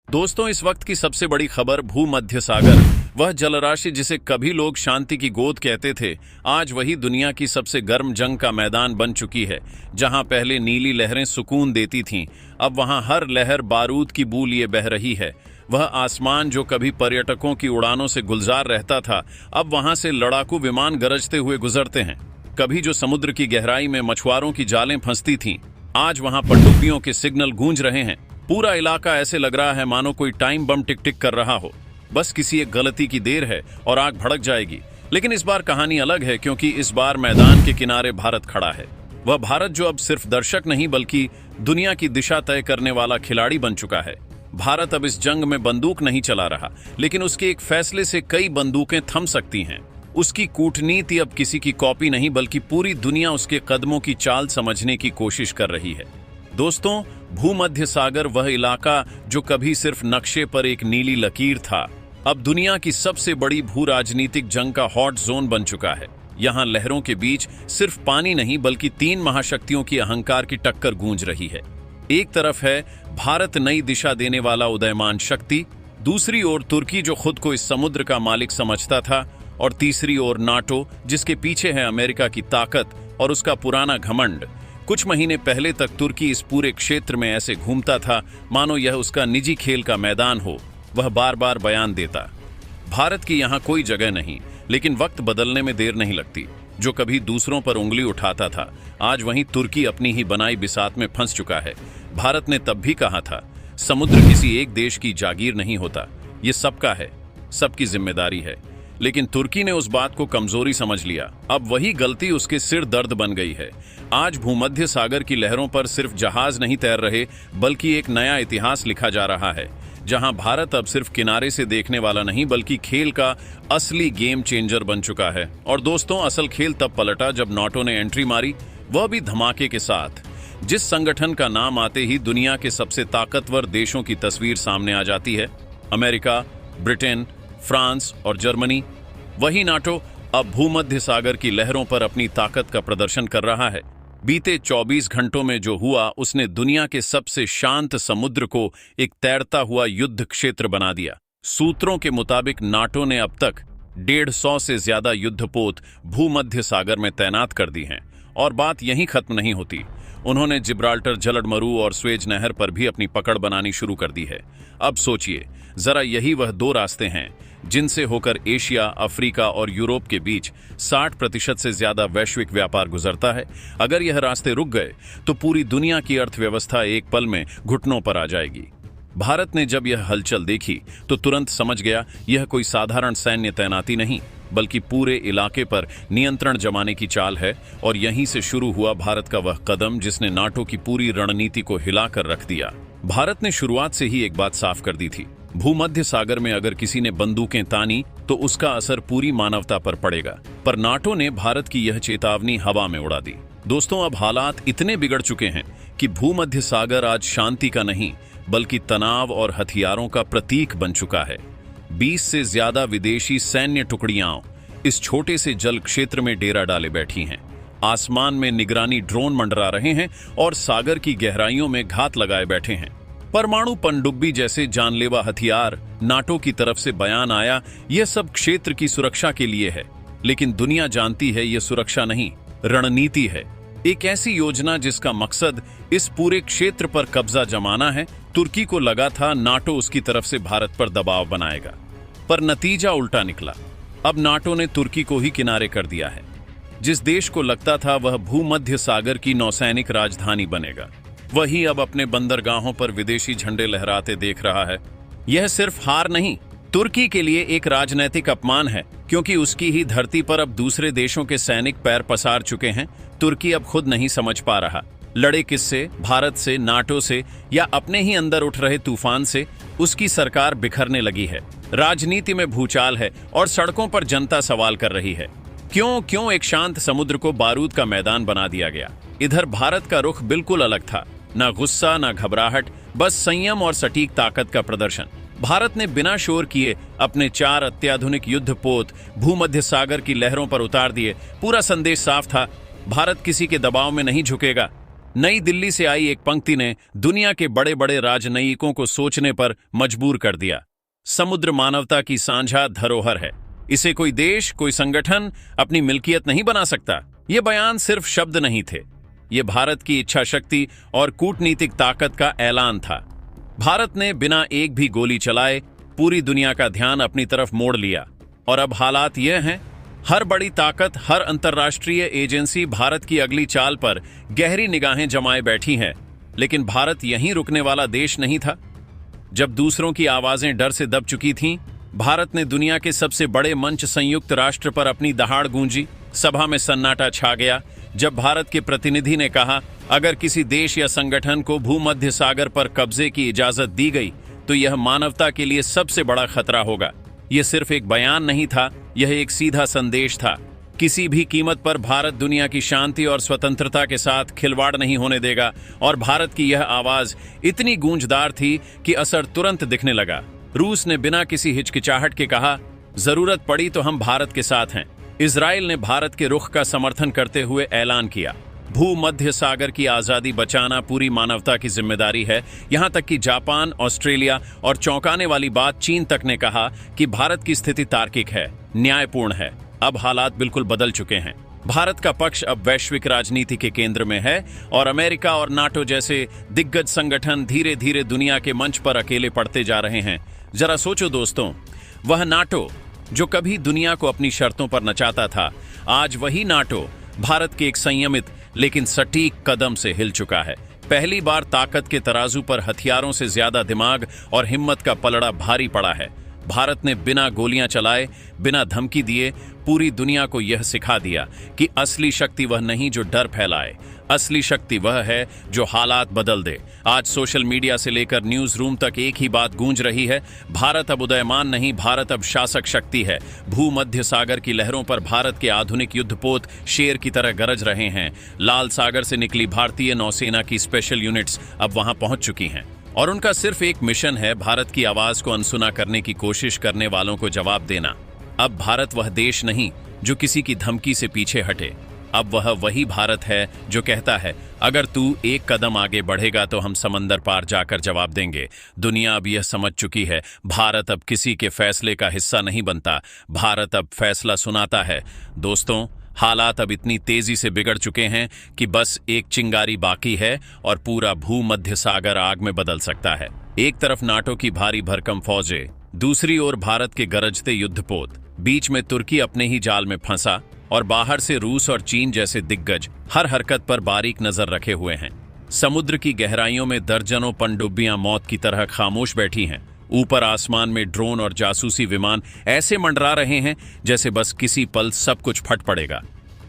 दोस्तों, इस वक्त की सबसे बड़ी खबर भूमध्य सागर, वह जलराशि जिसे कभी लोग शांति की गोद कहते थे, आज वही दुनिया की सबसे गर्म जंग का मैदान बन चुकी है। जहां पहले नीली लहरें सुकून देती थीं, अब वहां हर लहर बारूद की बू लिए बह रही है। वह आसमान जो कभी पर्यटकों की उड़ानों से गुलजार रहता था, अब वहां से लड़ाकू विमान गरजते हुए गुजरते हैं। कभी जो समुद्र की गहराई में मछुआरों की जालें फंसती थीं, आज वहां पनडुब्बियों के सिग्नल गूंज रहे हैं। पूरा इलाका ऐसे लग रहा है मानो कोई टाइम बम टिक टिक कर रहा हो। बस किसी एक गलती की देर है और आग भड़क जाएगी। लेकिन इस बार कहानी अलग है, क्योंकि इस बार मैदान के किनारे भारत खड़ा है। वह भारत जो अब सिर्फ दर्शक नहीं बल्कि दुनिया की दिशा तय करने वाला खिलाड़ी बन चुका है। भारत अब इस जंग में बंदूक नहीं चला रहा, लेकिन उसके एक फैसले से कई बंदूकें थम सकती हैं। उसकी कूटनीति अब किसी की कॉपी नहीं बल्कि पूरी दुनिया उसके कदमों की चाल समझने की कोशिश कर रही है। दोस्तों, भूमध्य सागर वह इलाका जो कभी सिर्फ नक्शे पर एक नीली लकीर था, अब दुनिया की सबसे बड़ी भू राजनीतिक जंग का हॉट जोन बन चुका है। यहां लहरों के बीच सिर्फ पानी नहीं बल्कि तीन महाशक्तियों की अहंकार की टक्कर गूंज रही है। एक तरफ है भारत, नई दिशा देने वाला उदयमान शक्ति, दूसरी ओर तुर्की जो खुद को इस समुद्र का मालिक समझता था, और तीसरी ओर नाटो जिसके पीछे है अमेरिका की ताकत और उसका पुराना घमंड। कुछ महीने पहले तक तुर्की इस पूरे क्षेत्र में ऐसे घूमता था मानो यह उसका निजी खेल का मैदान हो। वह बार बार बयान देता, भारत की यहां कोई जगह नहीं। लेकिन वक्त बदलने में देर नहीं लगती। जो कभी दूसरों पर उंगली उठाता था, आज वहीं तुर्की अपनी ही बनाई बिसात में फंस चुका है। भारत ने तब भी कहा था, समुद्र किसी एक देश की जागीर नहीं होता, ये सबका है, सबकी जिम्मेदारी है। लेकिन तुर्की ने उस बात को कमजोरी समझ लिया। अब वही गलती उसके सिर दर्द बन गई है। आज भूमध्य सागर की लहरों पर सिर्फ जहाज नहीं तैर रहे बल्कि एक नया इतिहास लिखा जा रहा है, जहां भारत अब सिर्फ किनारे से देखने वाला नहीं बल्कि खेल का असली गेम चेंजर बन चुका है। और दोस्तों, असल खेल तब पलटा जब नाटो ने एंट्री मारी, वह भी धमाके के साथ। जिस संगठन का नाम आते ही दुनिया के सबसे ताकतवर देशों की तस्वीर सामने आ जाती है, अमेरिका, ब्रिटेन, फ्रांस और जर्मनी, वही नाटो अब भूमध्य सागर की लहरों पर अपनी ताकत का प्रदर्शन कर रहा है। बीते 24 घंटों में जो हुआ, उसने दुनिया के सबसे शांत समुद्र को एक तैरता हुआ युद्ध क्षेत्र बना दिया। सूत्रों के मुताबिक नाटो ने अब तक 150 से ज्यादा युद्धपोत भूमध्य सागर में तैनात कर दी हैं। और बात यहीं खत्म नहीं होती। उन्होंने जिब्राल्टर जलडमरू और स्वेज नहर पर भी अपनी पकड़ बनानी शुरू कर दी है। अब सोचिए जरा, यही वह दो रास्ते हैं जिनसे होकर एशिया, अफ्रीका और यूरोप के बीच 60% से ज्यादा वैश्विक व्यापार गुजरता है। अगर यह रास्ते रुक गए तो पूरी दुनिया की अर्थव्यवस्था एक पल में घुटनों पर आ जाएगी। भारत ने जब यह हलचल देखी तो तुरंत समझ गया, यह कोई साधारण सैन्य तैनाती नहीं बल्कि पूरे इलाके पर नियंत्रण जमाने की चाल है। और यहीं से शुरू हुआ भारत का वह कदम जिसने नाटो की पूरी रणनीति को हिलाकर रख दिया। भारत ने शुरुआत से ही एक बात साफ कर दी थी, भूमध्य सागर में अगर किसी ने बंदूकें तानी तो उसका असर पूरी मानवता पर पड़ेगा। पर नाटो ने भारत की यह चेतावनी हवा में उड़ा दी। दोस्तों, अब हालात इतने बिगड़ चुके हैं कि भूमध्य सागर आज शांति का नहीं बल्कि तनाव और हथियारों का प्रतीक बन चुका है। 20 से ज्यादा विदेशी सैन्य टुकड़ियां इस छोटे से जल क्षेत्र में डेरा डाले बैठी हैं। आसमान में निगरानी ड्रोन मंडरा रहे हैं और सागर की गहराइयों में घात लगाए बैठे हैं। परमाणु पनडुब्बी जैसे जानलेवा हथियार, नाटो की तरफ से बयान आया, यह सब क्षेत्र की सुरक्षा के लिए है। लेकिन दुनिया जानती है यह सुरक्षा नहीं, रणनीति है। एक ऐसी योजना जिसका मकसद इस पूरे क्षेत्र पर कब्जा जमाना है। तुर्की को लगा था नाटो उसकी तरफ से भारत पर दबाव बनाएगा, पर नतीजा उल्टा निकला। अब नाटो ने तुर्की को ही किनारे कर दिया है। जिस देश को लगता था वह भूमध्य सागर की नौसैनिक राजधानी बनेगा, वही अब अपने बंदरगाहों पर विदेशी झंडे लहराते देख रहा है। यह सिर्फ हार नहीं, तुर्की के लिए एक राजनैतिक अपमान है, क्योंकि उसकी ही धरती पर अब दूसरे देशों के सैनिक पैर पसार चुके हैं। तुर्की अब खुद नहीं समझ पा रहा, लड़े किससे, भारत से, नाटो से या अपने ही अंदर उठ रहे तूफान से। उसकी सरकार बिखरने लगी है, राजनीति में भूचाल है और सड़कों पर जनता सवाल कर रही है, क्यों एक शांत समुद्र को बारूद का मैदान बना दिया गया। इधर भारत का रुख बिल्कुल अलग था, ना गुस्सा ना घबराहट, बस संयम और सटीक ताकत का प्रदर्शन। भारत ने बिना शोर किए अपने 4 अत्याधुनिक युद्धपोत भूमध्य सागर की लहरों पर उतार दिए। पूरा संदेश साफ था, भारत किसी के दबाव में नहीं झुकेगा। नई दिल्ली से आई एक पंक्ति ने दुनिया के बड़े बड़े राजनयिकों को सोचने पर मजबूर कर दिया। समुद्र मानवता की साझा धरोहर है, इसे कोई देश, कोई संगठन अपनी मिल्कियत नहीं बना सकता। ये बयान सिर्फ शब्द नहीं थे, ये भारत की इच्छा शक्ति और कूटनीतिक ताकत का ऐलान था। भारत ने बिना एक भी गोली चलाए पूरी दुनिया का ध्यान अपनी तरफ मोड़ लिया, और अब हालात ये हैं, हर बड़ी ताकत, हर अंतर्राष्ट्रीय एजेंसी भारत की अगली चाल पर गहरी निगाहें जमाए बैठी हैं। लेकिन भारत यहीं रुकने वाला देश नहीं था। जब दूसरों की आवाजें डर से दब चुकी थीं, भारत ने दुनिया के सबसे बड़े मंच संयुक्त राष्ट्र पर अपनी दहाड़ गूंजी। सभा में सन्नाटा छा गया जब भारत के प्रतिनिधि ने कहा, अगर किसी देश या संगठन को भूमध्य सागर पर कब्जे की इजाजत दी गई तो यह मानवता के लिए सबसे बड़ा खतरा होगा। यह सिर्फ एक बयान नहीं था, यह एक सीधा संदेश था। किसी भी कीमत पर भारत दुनिया की शांति और स्वतंत्रता के साथ खिलवाड़ नहीं होने देगा। और भारत की यह आवाज इतनी गूंजदार थी कि असर तुरंत दिखने लगा। रूस ने बिना किसी हिचकिचाहट के कहा, जरूरत पड़ी तो हम भारत के साथ हैं। इजराइल ने भारत के रुख का समर्थन करते हुए ऐलान किया, भूमध्य सागर की आजादी बचाना पूरी मानवता की जिम्मेदारी है। यहां तक कि जापान, ऑस्ट्रेलिया और चौंकाने वाली बात चीन तक ने कहा कि भारत की स्थिति तार्किक है, न्यायपूर्ण है। अब हालात बिल्कुल बदल चुके हैं। भारत का पक्ष अब वैश्विक राजनीति के केंद्र में है और अमेरिका और नाटो जैसे दिग्गज संगठन धीरे धीरे दुनिया के मंच पर अकेले पड़ते जा रहे हैं। जरा सोचो दोस्तों, वह नाटो जो कभी दुनिया को अपनी शर्तों पर नचाता था, आज वही नाटो भारत के एक संयमित लेकिन सटीक कदम से हिल चुका है। पहली बार ताकत के तराजू पर हथियारों से ज्यादा दिमाग और हिम्मत का पलड़ा भारी पड़ा है। भारत ने बिना गोलियां चलाए, बिना धमकी दिए पूरी दुनिया को यह सिखा दिया कि असली शक्ति वह नहीं जो डर फैलाए, असली शक्ति वह है जो हालात बदल दे। आज सोशल मीडिया से लेकर न्यूज रूम तक एक ही बात गूंज रही है, भारत अब उदयमान नहीं, भारत अब शासक शक्ति है। भूमध्य सागर की लहरों पर भारत के आधुनिक युद्धपोत शेर की तरह गरज रहे हैं। लाल सागर से निकली भारतीय नौसेना की स्पेशल यूनिट्स अब वहां पहुंच चुकी हैं और उनका सिर्फ एक मिशन है, भारत की आवाज को अनसुना करने की कोशिश करने वालों को जवाब देना। अब भारत वह देश नहीं जो किसी की धमकी से पीछे हटे, अब वह वही भारत है जो कहता है, अगर तू एक कदम आगे बढ़ेगा तो हम समंदर पार जाकर जवाब देंगे। दुनिया अब यह समझ चुकी है, भारत अब किसी के फैसले का हिस्सा नहीं बनता, भारत अब फैसला सुनाता है। दोस्तों, हालात अब इतनी तेजी से बिगड़ चुके हैं कि बस एक चिंगारी बाकी है और पूरा भूमध्य सागर आग में बदल सकता है। एक तरफ नाटो की भारी भरकम फौजें, दूसरी ओर भारत के गरजते युद्धपोत, बीच में तुर्की अपने ही जाल में फंसा और बाहर से रूस और चीन जैसे दिग्गज हर हरकत पर बारीक नजर रखे हुए हैं। समुद्र की गहराइयों में दर्जनों पनडुब्बियां मौत की तरह खामोश बैठी हैं। ऊपर आसमान में ड्रोन और जासूसी विमान ऐसे मंडरा रहे हैं जैसे बस किसी पल सब कुछ फट पड़ेगा।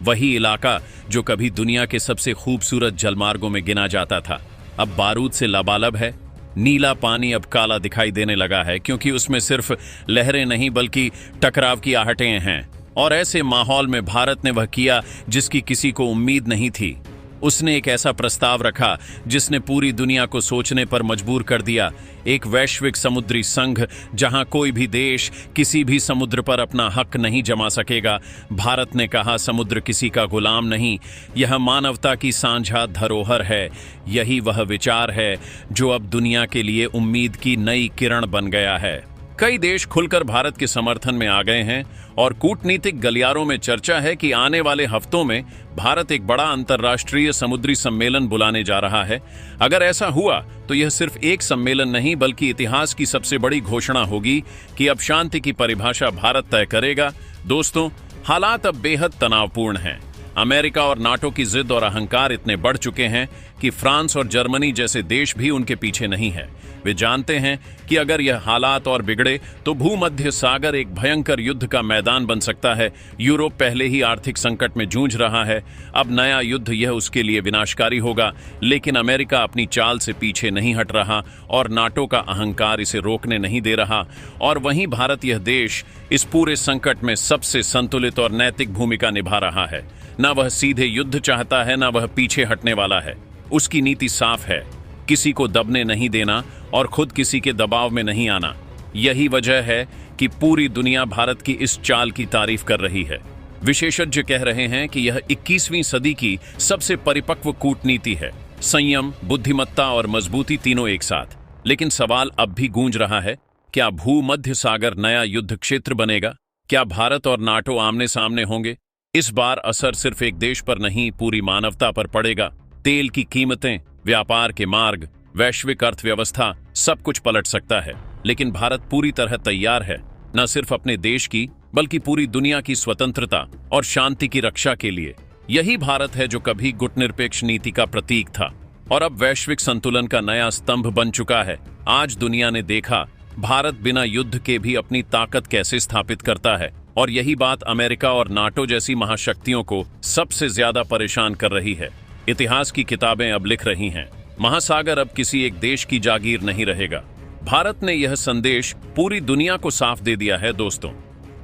वही इलाका जो कभी दुनिया के सबसे खूबसूरत जलमार्गों में गिना जाता था, अब बारूद से लबालब है। नीला पानी अब काला दिखाई देने लगा है क्योंकि उसमें सिर्फ लहरें नहीं बल्कि टकराव की आहटें हैं। और ऐसे माहौल में भारत ने वह किया जिसकी किसी को उम्मीद नहीं थी। उसने एक ऐसा प्रस्ताव रखा जिसने पूरी दुनिया को सोचने पर मजबूर कर दिया। एक वैश्विक समुद्री संघ जहां कोई भी देश किसी भी समुद्र पर अपना हक नहीं जमा सकेगा। भारत ने कहा, समुद्र किसी का गुलाम नहीं, यह मानवता की साझा धरोहर है। यही वह विचार है जो अब दुनिया के लिए उम्मीद की नई किरण बन गया है। कई देश खुलकर भारत के समर्थन में आ गए हैं और कूटनीतिक गलियारों में चर्चा है कि आने वाले हफ्तों में भारत एक बड़ा अंतर्राष्ट्रीय समुद्री सम्मेलन बुलाने जा रहा है। अगर ऐसा हुआ तो यह सिर्फ एक सम्मेलन नहीं बल्कि इतिहास की सबसे बड़ी घोषणा होगी कि अब शांति की परिभाषा भारत तय करेगा। दोस्तों, हालात अब बेहद तनावपूर्ण हैं। अमेरिका और नाटो की जिद और अहंकार इतने बढ़ चुके हैं कि फ्रांस और जर्मनी जैसे देश भी उनके पीछे नहीं है। वे जानते हैं कि अगर यह हालात और बिगड़े तो भूमध्य सागर एक भयंकर युद्ध का मैदान बन सकता है। यूरोप पहले ही आर्थिक संकट में जूझ रहा है, अब नया युद्ध यह उसके लिए विनाशकारी होगा। लेकिन अमेरिका अपनी चाल से पीछे नहीं हट रहा और नाटो का अहंकार इसे रोकने नहीं दे रहा। और वहीं भारत, यह देश, इस पूरे संकट में सबसे संतुलित और नैतिक भूमिका निभा रहा है। न वह सीधे युद्ध चाहता है, न वह पीछे हटने वाला है। उसकी नीति साफ है, किसी को दबने नहीं देना और खुद किसी के दबाव में नहीं आना। यही वजह है कि पूरी दुनिया भारत की इस चाल की तारीफ कर रही है। विशेषज्ञ कह रहे हैं कि यह 21वीं सदी की सबसे परिपक्व कूटनीति है। संयम, बुद्धिमत्ता और मजबूती तीनों एक साथ। लेकिन सवाल अब भी गूंज रहा है, क्या भूमध्य सागर नया युद्ध क्षेत्र बनेगा? क्या भारत और नाटो आमने सामने होंगे? इस बार असर सिर्फ एक देश पर नहीं, पूरी मानवता पर पड़ेगा। तेल की कीमतें, व्यापार के मार्ग, वैश्विक अर्थव्यवस्था, सब कुछ पलट सकता है। लेकिन भारत पूरी तरह तैयार है, न सिर्फ अपने देश की बल्कि पूरी दुनिया की स्वतंत्रता और शांति की रक्षा के लिए। यही भारत है जो कभी गुटनिरपेक्ष नीति का प्रतीक था और अब वैश्विक संतुलन का नया स्तंभ बन चुका है। आज दुनिया ने देखा भारत बिना युद्ध के भी अपनी ताकत कैसे स्थापित करता है, और यही बात अमेरिका और नाटो जैसी महाशक्तियों को सबसे ज्यादा परेशान कर रही है। इतिहास की किताबें अब लिख रही हैं, महासागर अब किसी एक देश की जागीर नहीं रहेगा। भारत ने यह संदेश पूरी दुनिया को साफ दे दिया है। दोस्तों,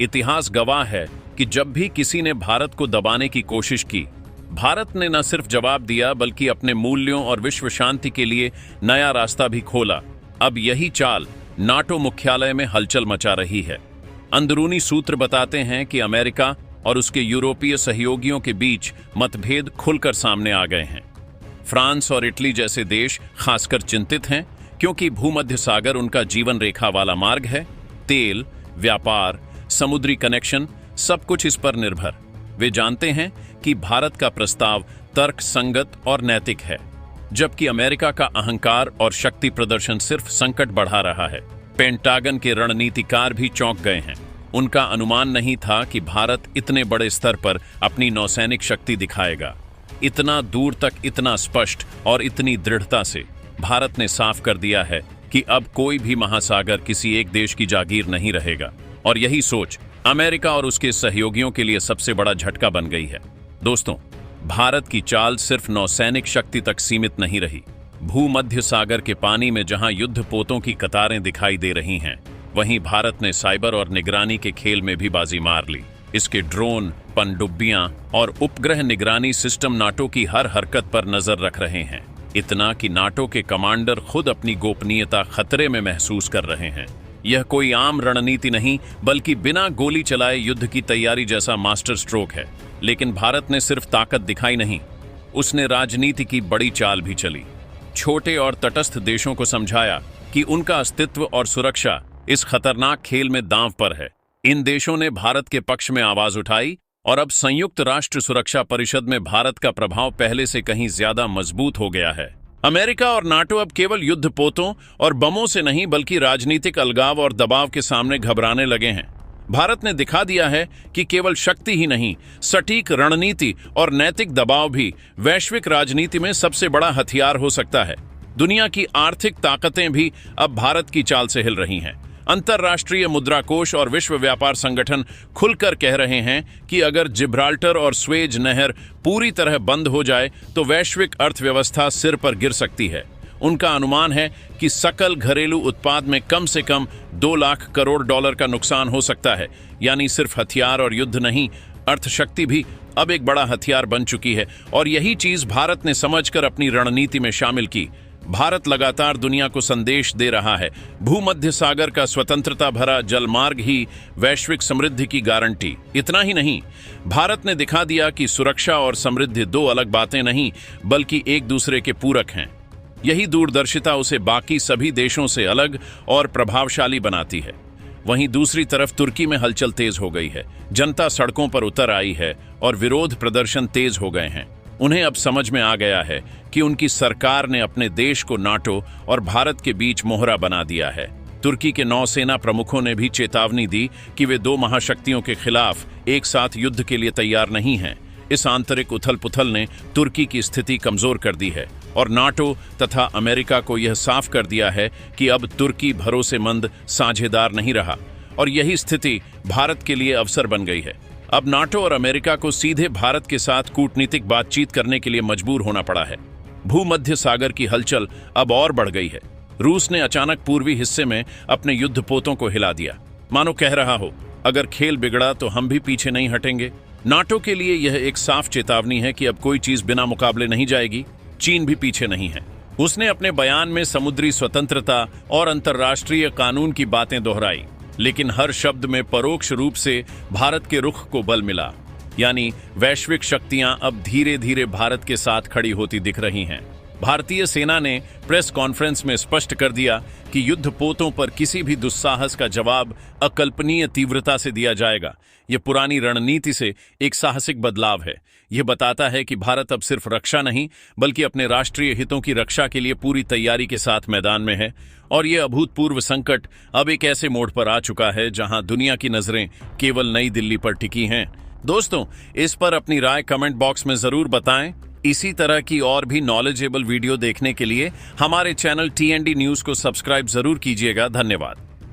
इतिहास गवाह है कि जब भी किसी ने भारत को दबाने की कोशिश की, भारत ने न सिर्फ जवाब दिया बल्कि अपने मूल्यों और विश्व शांति के लिए नया रास्ता भी खोला। अब यही चाल नाटो मुख्यालय में हलचल मचा रही है। अंदरूनी सूत्र बताते हैं कि अमेरिका और उसके यूरोपीय सहयोगियों के बीच मतभेद खुलकर सामने आ गए हैं। फ्रांस और इटली जैसे देश खासकर चिंतित हैं, क्योंकि भूमध्य सागर उनका जीवन रेखा वाला मार्ग है। तेल, व्यापार, समुद्री कनेक्शन, सब कुछ इस पर निर्भर। वे जानते हैं कि भारत का प्रस्ताव तर्कसंगत और नैतिक है, जबकि अमेरिका का अहंकार और शक्ति प्रदर्शन सिर्फ संकट बढ़ा रहा है। पेंटागन के रणनीतिकार भी चौंक गए हैं। उनका अनुमान नहीं था कि भारत इतने बड़े स्तर पर अपनी नौसैनिक शक्ति दिखाएगा। इतना दूर तक, इतना स्पष्ट और इतनी दृढ़ता से भारत ने साफ कर दिया है कि अब कोई भी महासागर किसी एक देश की जागीर नहीं रहेगा। और यही सोच अमेरिका और उसके सहयोगियों के लिए सबसे बड़ा झटका बन गई है। दोस्तों, भारत की चाल सिर्फ नौसैनिक शक्ति तक सीमित नहीं रही। भूमध्य सागर के पानी में जहां युद्धपोतों की कतारें दिखाई दे रही हैं, वहीं भारत ने साइबर और निगरानी के खेल में भी बाजी मार ली। इसके ड्रोन, पनडुब्बियां और उपग्रह निगरानी सिस्टम नाटो की हर हरकत पर नजर रख रहे हैं। इतना कि नाटो के कमांडर खुद अपनी गोपनीयता खतरे में महसूस कर रहे हैं। यह कोई आम रणनीति नहीं, बल्कि बिना गोली चलाए युद्ध की तैयारी जैसा मास्टर स्ट्रोक है। लेकिन भारत ने सिर्फ ताकत दिखाई नहीं, उसने राजनीति की बड़ी चाल भी चली। छोटे और तटस्थ देशों को समझाया कि उनका अस्तित्व और सुरक्षा इस खतरनाक खेल में दांव पर है। इन देशों ने भारत के पक्ष में आवाज उठाई और अब संयुक्त राष्ट्र सुरक्षा परिषद में भारत का प्रभाव पहले से कहीं ज्यादा मजबूत हो गया है। अमेरिका और नाटो अब केवल युद्धपोतों और बमों से नहीं, बल्कि राजनीतिक अलगाव और दबाव के सामने घबराने लगे हैं। भारत ने दिखा दिया है कि केवल शक्ति ही नहीं, सटीक रणनीति और नैतिक दबाव भी वैश्विक राजनीति में सबसे बड़ा हथियार हो सकता है। दुनिया की आर्थिक ताकतें भी अब भारत की चाल से हिल रही हैं। अंतर्राष्ट्रीय मुद्रा कोष और विश्व व्यापार संगठन खुलकर कह रहे हैं कि अगर जिब्राल्टर और स्वेज नहर पूरी तरह बंद हो जाए तो वैश्विक अर्थव्यवस्था सिर पर गिर सकती है। उनका अनुमान है कि सकल घरेलू उत्पाद में कम से कम 2 लाख करोड़ डॉलर का नुकसान हो सकता है। यानी सिर्फ हथियार और युद्ध नहीं, अर्थशक्ति भी अब एक बड़ा हथियार बन चुकी है। और यही चीज भारत ने समझकर अपनी रणनीति में शामिल की। भारत लगातार दुनिया को संदेश दे रहा है, भूमध्य सागर का स्वतंत्रता भरा जलमार्ग ही वैश्विक समृद्धि की गारंटी। इतना ही नहीं, भारत ने दिखा दिया कि सुरक्षा और समृद्धि दो अलग बातें नहीं, बल्कि एक दूसरे के पूरक हैं। यही दूरदर्शिता उसे बाकी सभी देशों से अलग और प्रभावशाली बनाती है। वहीं दूसरी तरफ तुर्की में हलचल तेज हो गई है। जनता सड़कों पर उतर आई है और विरोध प्रदर्शन तेज हो गए हैं। उन्हें अब समझ में आ गया है कि उनकी सरकार ने अपने देश को नाटो और भारत के बीच मोहरा बना दिया है। तुर्की के नौसेना प्रमुखों ने भी चेतावनी दी कि वे दो महाशक्तियों के खिलाफ एक साथ युद्ध के लिए तैयार नहीं हैं। इस आंतरिक उथल पुथल ने तुर्की की स्थिति कमजोर कर दी है और नाटो तथा अमेरिका को यह साफ कर दिया है कि अब तुर्की भरोसेमंद साझेदार नहीं रहा। और यही स्थिति भारत के लिए अवसर बन गई है। अब नाटो और अमेरिका को सीधे भारत के साथ कूटनीतिक बातचीत करने के लिए मजबूर होना पड़ा है। भूमध्य सागर की हलचल अब और बढ़ गई है। रूस ने अचानक पूर्वी हिस्से में अपने युद्धपोतों को हिला दिया, मानो कह रहा हो, अगर खेल बिगड़ा तो हम भी पीछे नहीं हटेंगे। नाटो के लिए यह एक साफ चेतावनी है कि अब कोई चीज बिना मुकाबले नहीं जाएगी। चीन भी पीछे नहीं है। उसने अपने बयान में समुद्री स्वतंत्रता और अंतर्राष्ट्रीय कानून की बातें दोहराई, लेकिन हर शब्द में परोक्ष रूप से भारत के रुख को बल मिला। यानी वैश्विक शक्तियां अब धीरे धीरे भारत के साथ खड़ी होती दिख रही हैं। भारतीय सेना ने प्रेस कॉन्फ्रेंस में स्पष्ट कर दिया कि युद्धपोतों पर किसी भी दुस्साहस का जवाब अकल्पनीय तीव्रता से दिया जाएगा। यह पुरानी रणनीति से एक साहसिक बदलाव है। यह बताता है कि भारत अब सिर्फ रक्षा नहीं बल्कि अपने राष्ट्रीय हितों की रक्षा के लिए पूरी तैयारी के साथ मैदान में है। और यह अभूतपूर्व संकट अब एक ऐसे मोड़ पर आ चुका है जहां दुनिया की नजरें केवल नई दिल्ली पर टिकी हैं। दोस्तों, इस पर अपनी राय कमेंट बॉक्स में जरूर बताएं। इसी तरह की और भी नॉलेजेबल वीडियो देखने के लिए हमारे चैनल TND न्यूज को सब्सक्राइब जरूर कीजिएगा। धन्यवाद।